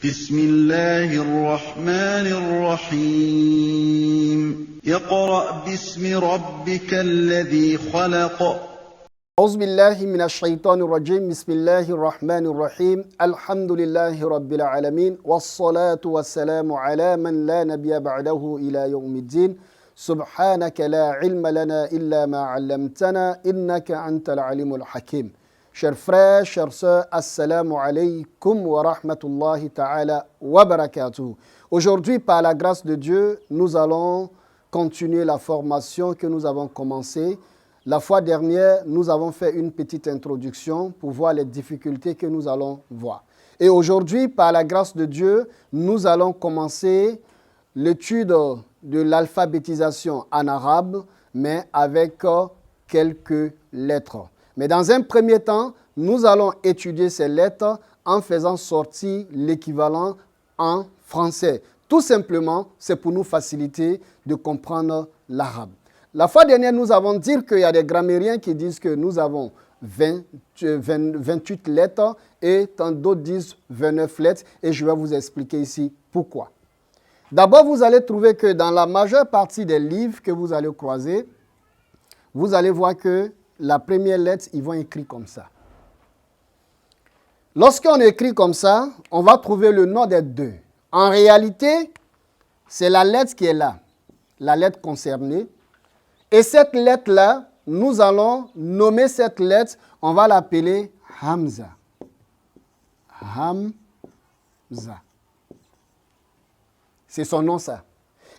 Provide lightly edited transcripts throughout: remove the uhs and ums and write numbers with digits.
بسم الله الرحمن الرحيم اقرأ باسم ربك الذي خلق أعوذ بالله من الشيطان الرجيم بسم الله الرحمن الرحيم الحمد لله رب العالمين والصلاة والسلام على من لا نبي بعده إلى يوم الدين سبحانك لا علم لنا إلا ما علمتنا إنك أنت العليم الحكيم. Chers frères, chers sœurs, assalamu alaikum wa rahmatullahi ta'ala wa barakatuh. Aujourd'hui, par la grâce de Dieu, nous allons continuer la formation que nous avons commencée. La fois dernière, nous avons fait une petite introduction pour voir les difficultés que nous allons voir. Et aujourd'hui, par la grâce de Dieu, nous allons commencer l'étude de l'alphabétisation en arabe, mais avec quelques lettres. Mais dans un premier temps, nous allons étudier ces lettres en faisant sortir l'équivalent en français. Tout simplement, c'est pour nous faciliter de comprendre l'arabe. La fois dernière, nous avons dit qu'il y a des grammairiens qui disent que nous avons 28 lettres et tant d'autres disent 29 lettres et je vais vous expliquer ici pourquoi. D'abord, vous allez trouver que dans la majeure partie des livres que vous allez croiser, vous allez voir que la première lettre, ils vont écrire comme ça. Lorsqu'on écrit comme ça, on va trouver le nom des deux. En réalité, c'est la lettre qui est là, la lettre concernée. Et cette lettre-là, nous allons nommer cette lettre, on va l'appeler Hamza. Hamza. C'est son nom, ça.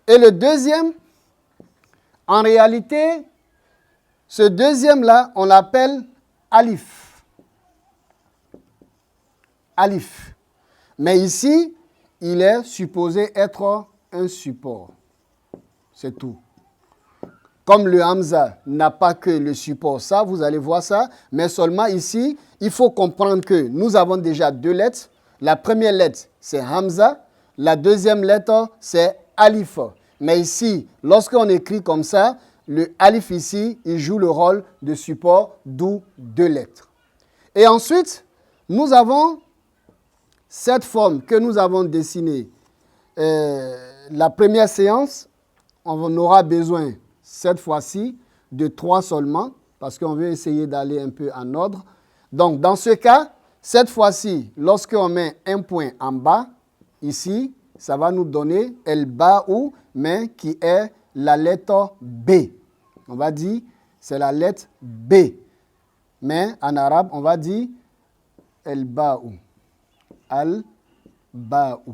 Et le deuxième, en réalité, ce deuxième-là, on l'appelle Alif. Alif. Mais ici, il est supposé être un support. C'est tout. Comme le Hamza n'a pas que le support, ça, vous allez voir ça. Mais seulement ici, il faut comprendre que nous avons déjà deux lettres. La première lettre, c'est Hamza. La deuxième lettre, c'est Alif. Mais ici, lorsqu'on écrit comme ça, le alif ici, il joue le rôle de support, d'où deux lettres. Et ensuite, nous avons cette forme que nous avons dessinée. La première séance, on aura besoin, cette fois-ci, de 3 seulement, parce qu'on veut essayer d'aller un peu en ordre. Donc, dans ce cas, cette fois-ci, lorsqu'on met un point en bas, ici, ça va nous donner El Ba'ou, mais qui est la lettre B. On va dire, c'est la lettre B. Mais en arabe, on va dire Al-Ba'u. Al-Ba'u.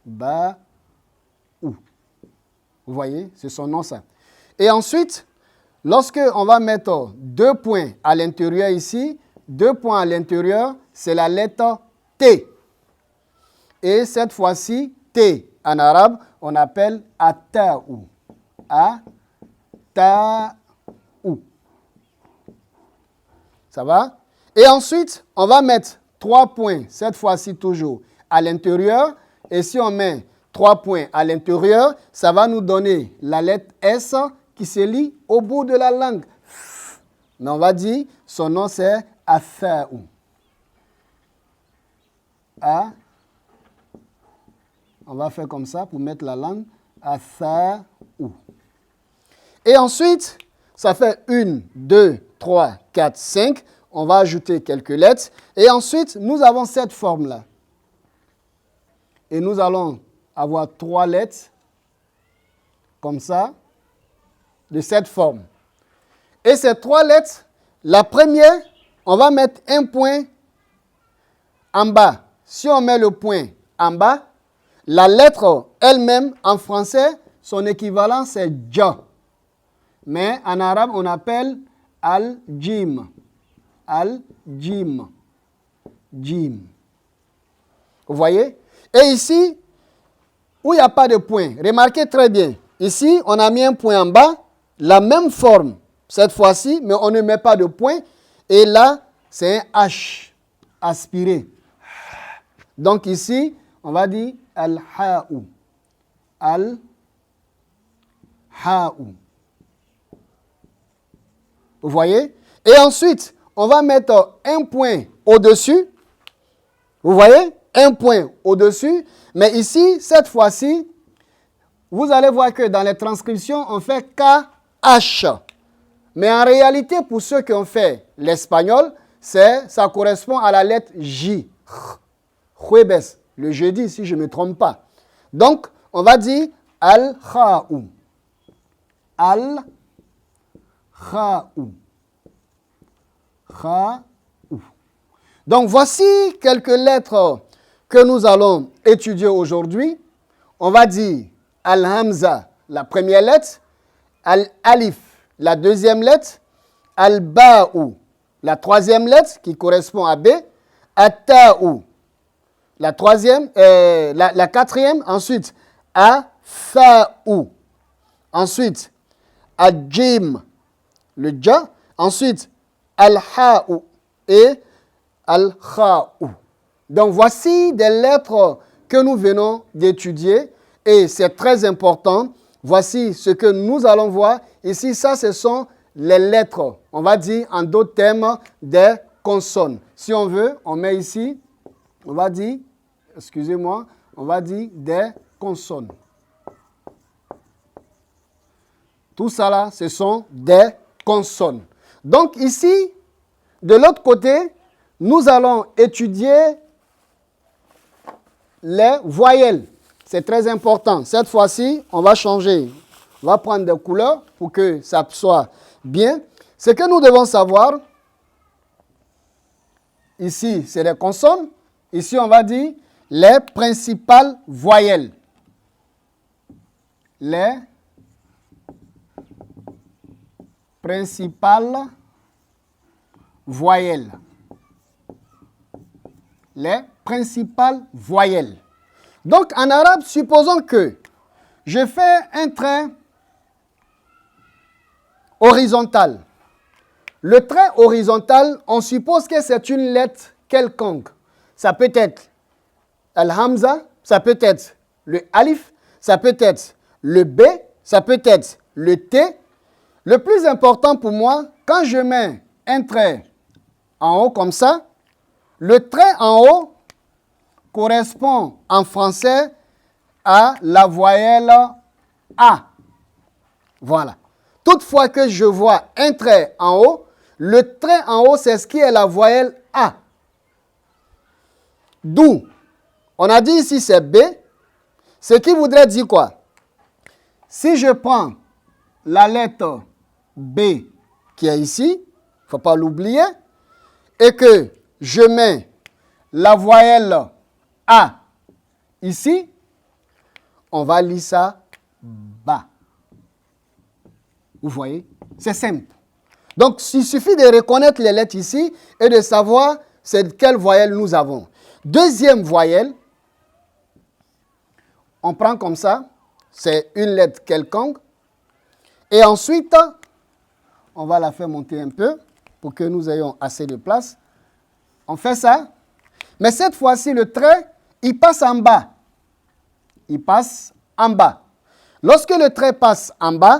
Ba'u. Vous voyez, c'est son nom ça. Et ensuite, lorsque on va mettre 2 points à l'intérieur ici, 2 points à l'intérieur, c'est la lettre T. Et cette fois-ci, T, en arabe, on appelle Ata'u. Ata'u. Ça va? Et ensuite, on va mettre 3 points, cette fois-ci toujours, à l'intérieur. Et si on met 3 points à l'intérieur, ça va nous donner la lettre S qui se lit au bout de la langue. Mais on va dire, son nom c'est Atha'u. On va faire comme ça pour mettre la langue. Atha'u. Et ensuite, ça fait 1, 2, 3, 4, 5. On va ajouter quelques lettres. Et ensuite, nous avons cette forme-là. Et nous allons avoir 3 lettres, comme ça, de cette forme. Et ces 3 lettres, la première, on va mettre un point en bas. Si on met le point en bas, la lettre elle-même, en français, son équivalent, c'est Ja. Mais en arabe, on appelle Al-Jim. Al-Jim. Jim. Vous voyez? Et ici, où il n'y a pas de point, remarquez très bien. Ici, on a mis un point en bas, la même forme, cette fois-ci, mais on ne met pas de point. Et là, c'est un H, aspiré. Donc ici, on va dire Al-Ha'u. Al-Ha'u. Vous voyez? Et ensuite, on va mettre un point au-dessus. Vous voyez? un point au-dessus. Mais ici, cette fois-ci, vous allez voir que dans les transcriptions, on fait KH. Mais en réalité, pour ceux qui ont fait l'espagnol, ça correspond à la lettre J. Jueves, le jeudi, si je ne me trompe pas. Donc, on va dire al-kha'u. Al-kha'u. Kha'u. Donc, voici quelques lettres que nous allons étudier aujourd'hui. On va dire al-hamza, la première lettre, al-alif, la deuxième lettre, al-ba'u, la troisième lettre qui correspond à B, at-ta'u, la quatrième, ensuite a-tha'u, ensuite al-jim, le ja, ensuite al-ha'u et al-kha'u. Donc voici des lettres que nous venons d'étudier et c'est très important. Voici ce que nous allons voir. Ici, ça, ce sont les lettres. On va dire en d'autres termes des consonnes. Si on veut, on met ici, on va dire, excusez-moi, on va dire des consonnes. Tout ça là, ce sont des consonnes. Donc ici, de l'autre côté, nous allons étudier les voyelles. C'est très important. Cette fois-ci, on va changer. On va prendre des couleurs pour que ça soit bien. Ce que nous devons savoir, ici, c'est les consonnes. Ici, on va dire les principales voyelles. Les principales voyelles. Les principales voyelles. Donc, en arabe, supposons que je fais un trait horizontal. Le trait horizontal, on suppose que c'est une lettre quelconque. Ça peut être al-hamza, ça peut être le alif, ça peut être le B, ça peut être le T. Le plus important pour moi, quand je mets un trait en haut comme ça, le trait en haut correspond en français à la voyelle A. Voilà. Toutefois que je vois un trait en haut, le trait en haut, c'est ce qui est la voyelle A. D'où, on a dit ici c'est B, ce qui voudrait dire quoi? Si je prends la lettre B qui est ici, il ne faut pas l'oublier, et que je mets la voyelle A ici, on va lire ça bas. Vous voyez? C'est simple. Donc, il suffit de reconnaître les lettres ici et de savoir c'est quelle voyelle nous avons. Deuxième voyelle, on prend comme ça, c'est une lettre quelconque. Et ensuite, on va la faire monter un peu pour que nous ayons assez de place. On fait ça. Mais cette fois-ci, le trait, il passe en bas. Il passe en bas. Lorsque le trait passe en bas,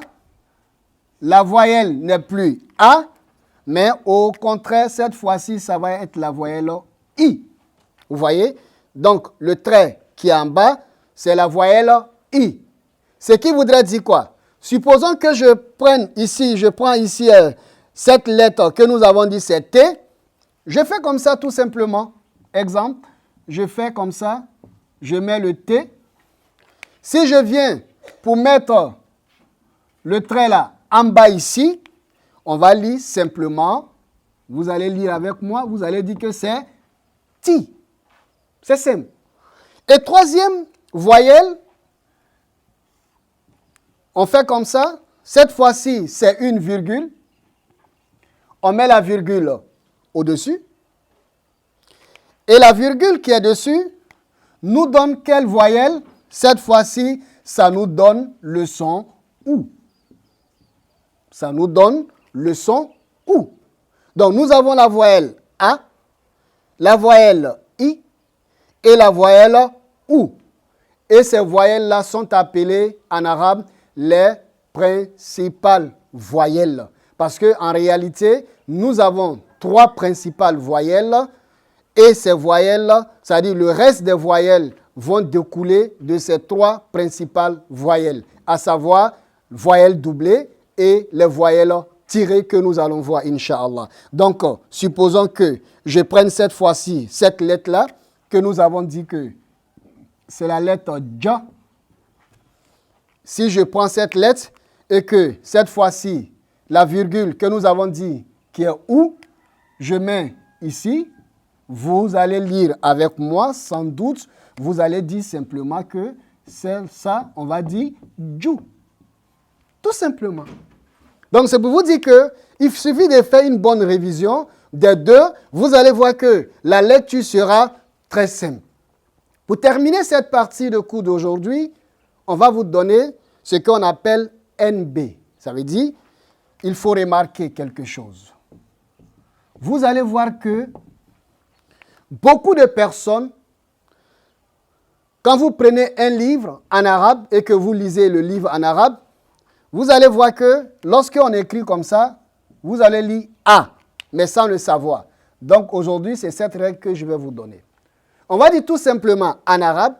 la voyelle n'est plus A, mais au contraire, cette fois-ci, ça va être la voyelle I. Vous voyez? Donc, le trait qui est en bas, c'est la voyelle I. Ce qui voudrait dire quoi? Supposons que je prends ici cette lettre que nous avons dit c'est T. Je fais comme ça tout simplement. Exemple, je fais comme ça, je mets le T. Si je viens pour mettre le trait là en bas ici, on va lire simplement, vous allez lire avec moi, vous allez dire que c'est Ti. C'est simple. Et troisième voyelle, on fait comme ça. Cette fois-ci, c'est une virgule. On met la virgule au-dessus. Et la virgule qui est dessus nous donne quelle voyelle? Cette fois-ci, ça nous donne le son OU. Ça nous donne le son OU. Donc, nous avons la voyelle A, la voyelle I et la voyelle OU. Et ces voyelles-là sont appelées en arabe les principales voyelles. Parce qu'en réalité, nous avons trois principales voyelles Et ces voyelles-là, c'est-à-dire le reste des voyelles, vont découler de ces trois principales voyelles, à savoir voyelles doublées et les voyelles tirées que nous allons voir, Inch'Allah. Donc, supposons que je prenne cette fois-ci cette lettre-là, que nous avons dit que c'est la lettre Dja. Si je prends cette lettre et que cette fois-ci, la virgule que nous avons dit qui est où, je mets ici, vous allez lire avec moi, sans doute, vous allez dire simplement que c'est ça, on va dire Djou. Tout simplement. Donc, c'est pour vous dire qu'il suffit de faire une bonne révision des deux. Vous allez voir que la lecture sera très simple. Pour terminer cette partie de cours d'aujourd'hui, on va vous donner ce qu'on appelle NB. Ça veut dire, il faut remarquer quelque chose. Vous allez voir que beaucoup de personnes, quand vous prenez un livre en arabe et que vous lisez le livre en arabe, vous allez voir que lorsqu'on écrit comme ça, vous allez lire A, mais sans le savoir. Donc aujourd'hui, c'est cette règle que je vais vous donner. On va dire tout simplement en arabe,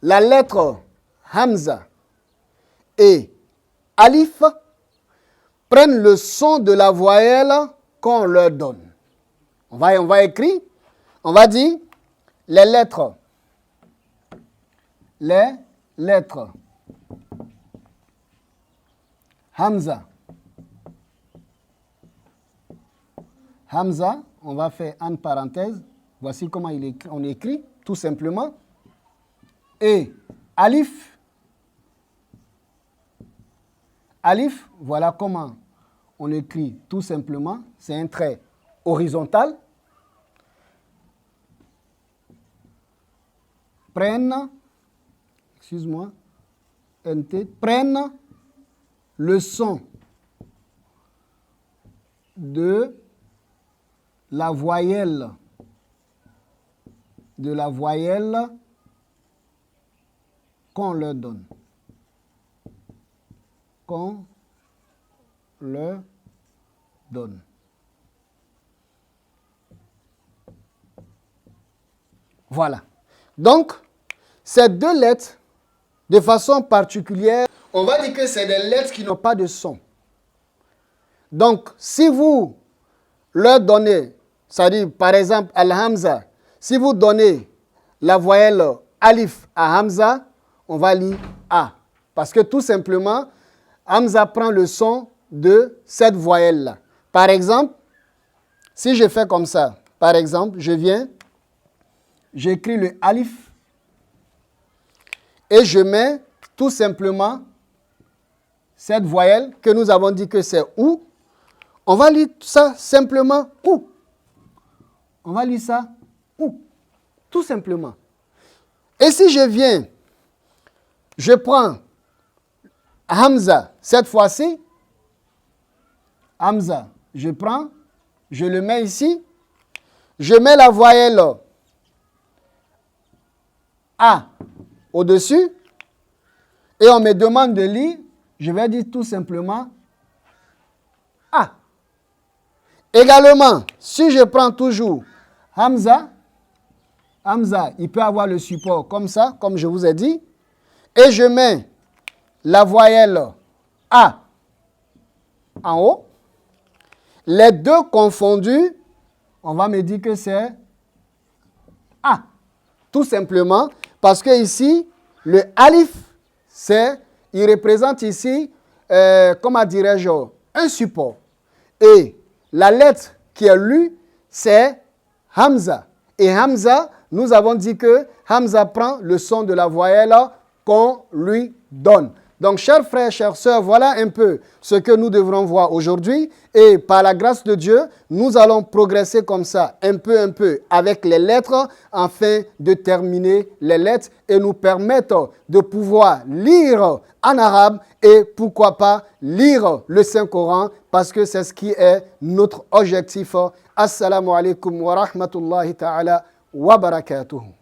la lettre Hamza et Alif prennent le son de la voyelle qu'on leur donne. On va écrire, on va dire les lettres Hamza. Hamza, on va faire entre parenthèses. Voici comment on écrit, tout simplement. Et Alif. Alif, voilà comment on écrit tout simplement. C'est un trait horizontal. Prennent, excuse-moi, NT, prennent le son de la voyelle qu'on leur donne. Qu'on leur donne. Voilà. Donc, ces deux lettres, de façon particulière, on va dire que c'est des lettres qui n'ont pas de son. Donc, si vous leur donnez, c'est-à-dire par exemple Al-Hamza, si vous donnez la voyelle Alif à Hamza, on va lire A. Parce que tout simplement, Hamza prend le son de cette voyelle-là. Par exemple, si je fais comme ça, par exemple, j'écris le Alif et je mets tout simplement cette voyelle que nous avons dit que c'est OU. On va lire ça simplement OU. On va lire ça OU. Tout simplement. Et si je prends Hamza, cette fois-ci, Hamza, je le mets ici, je mets la voyelle A au-dessus, et on me demande de lire, je vais dire tout simplement A. Également, si je prends toujours Hamza, il peut avoir le support comme ça, comme je vous ai dit, et je mets la voyelle A en haut. Les deux confondus, on va me dire que c'est A. Tout simplement parce que ici, le Alif, il représente ici, comment dirais-je, un support. Et la lettre qui est lue, c'est Hamza. Et Hamza, nous avons dit que Hamza prend le son de la voyelle qu'on lui donne. Donc, chers frères, chères sœurs, voilà un peu ce que nous devrons voir aujourd'hui. Et par la grâce de Dieu, nous allons progresser comme ça, un peu, avec les lettres, afin de terminer les lettres et nous permettre de pouvoir lire en arabe et pourquoi pas lire le Saint-Coran, parce que c'est ce qui est notre objectif. Assalamu alaikum wa rahmatullahi ta'ala wa barakatuhu.